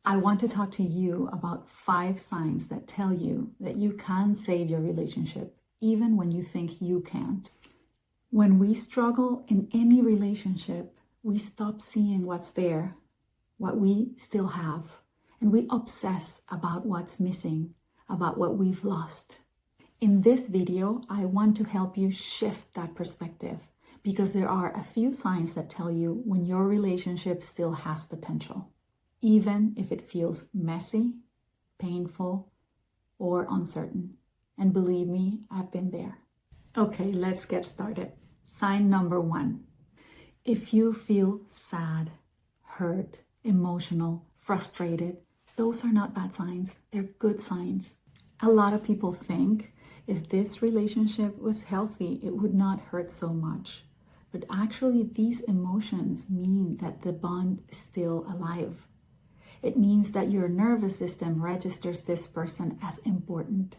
I want to talk to you about 5 signs that tell you that you can save your relationship, even when you think you can't. When we struggle in any relationship, we stop seeing what's there, what we still have, and we obsess about what's missing, about what we've lost. In this video, I want to help you shift that perspective because there are a few signs that tell you when your relationship still has potential, even if it feels messy, painful, or uncertain. And believe me, I've been there. Okay, let's get started. Sign number 1. If you feel sad, hurt, emotional, frustrated, those are not bad signs. They're good signs. A lot of people think if this relationship was healthy, it would not hurt so much. But actually, these emotions mean that the bond is still alive. It means that your nervous system registers this person as important.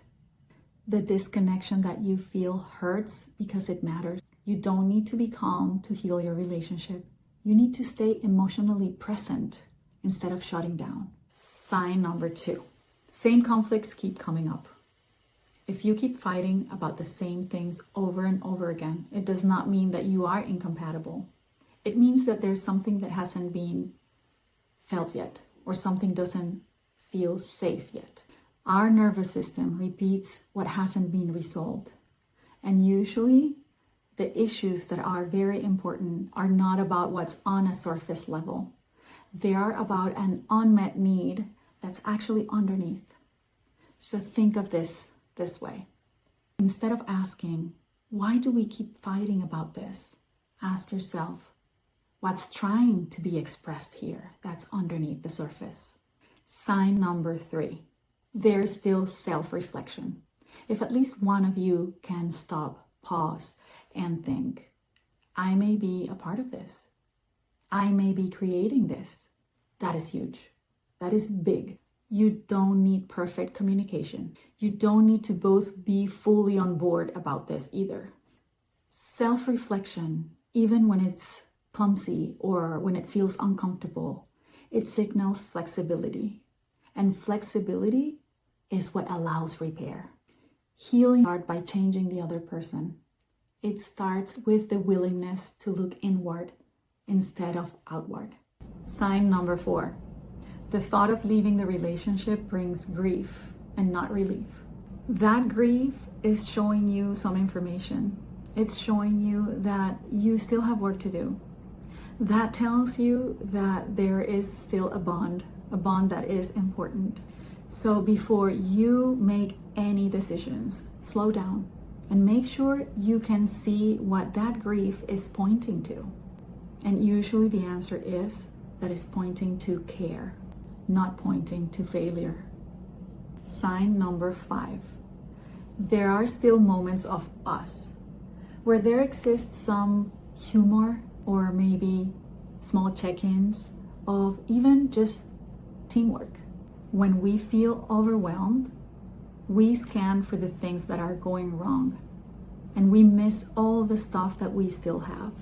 The disconnection that you feel hurts because it matters. You don't need to be calm to heal your relationship. You need to stay emotionally present instead of shutting down. Sign number 2. Same conflicts keep coming up. If you keep fighting about the same things over and over again, it does not mean that you are incompatible. It means that there's something that hasn't been felt yet, or something doesn't feel safe yet. Our nervous system repeats what hasn't been resolved. And usually, the issues that are very important are not about what's on a surface level. They are about an unmet need that's actually underneath. So think of this way. Instead of asking, why do we keep fighting about this? Ask yourself, what's trying to be expressed here that's underneath the surface? Sign number 3. There's still self-reflection. If at least one of you can stop, pause, and think, I may be a part of this. I may be creating this. That is huge. That is big. You don't need perfect communication. You don't need to both be fully on board about this either. Self-reflection, even when it's clumsy or when it feels uncomfortable, it signals flexibility. And flexibility is what allows repair. Healing starts by changing the other person. It starts with the willingness to look inward instead of outward. Sign number 4. The thought of leaving the relationship brings grief and not relief. That grief is showing you some information. It's showing you that you still have work to do. That tells you that there is still a bond that is important. So before you make any decisions, slow down and make sure you can see what that grief is pointing to. And usually the answer is that it's pointing to care, not pointing to failure. Sign number 5. There are still moments of us where there exists some humor or maybe small check-ins of even just teamwork. When we feel overwhelmed, we scan for the things that are going wrong and we miss all the stuff that we still have.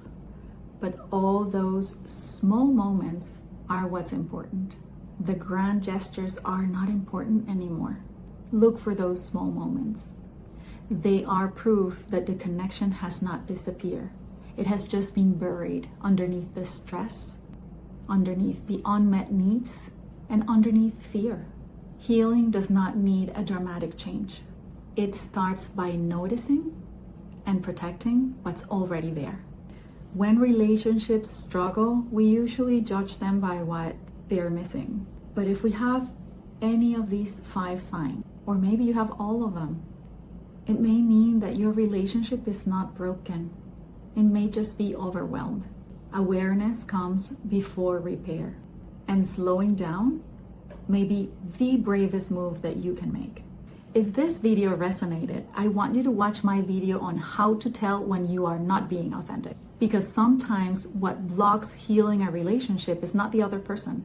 But all those small moments are what's important. The grand gestures are not important anymore. Look for those small moments. They are proof that the connection has not disappeared. It has just been buried underneath the stress, underneath the unmet needs, and underneath fear. Healing does not need a dramatic change. It starts by noticing and protecting what's already there. When relationships struggle, we usually judge them by what they're missing. But if we have any of these 5 signs, or maybe you have all of them, it may mean that your relationship is not broken. It may just be overwhelmed. Awareness comes before repair. And slowing down may be the bravest move that you can make. If this video resonated, I want you to watch my video on how to tell when you are not being authentic. Because sometimes what blocks healing a relationship is not the other person.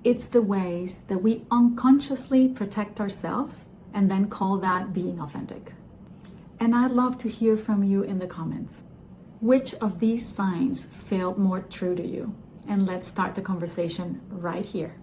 It's the ways that we unconsciously protect ourselves and then call that being authentic. And I'd love to hear from you in the comments. Which of these signs felt more true to you? And let's start the conversation right here.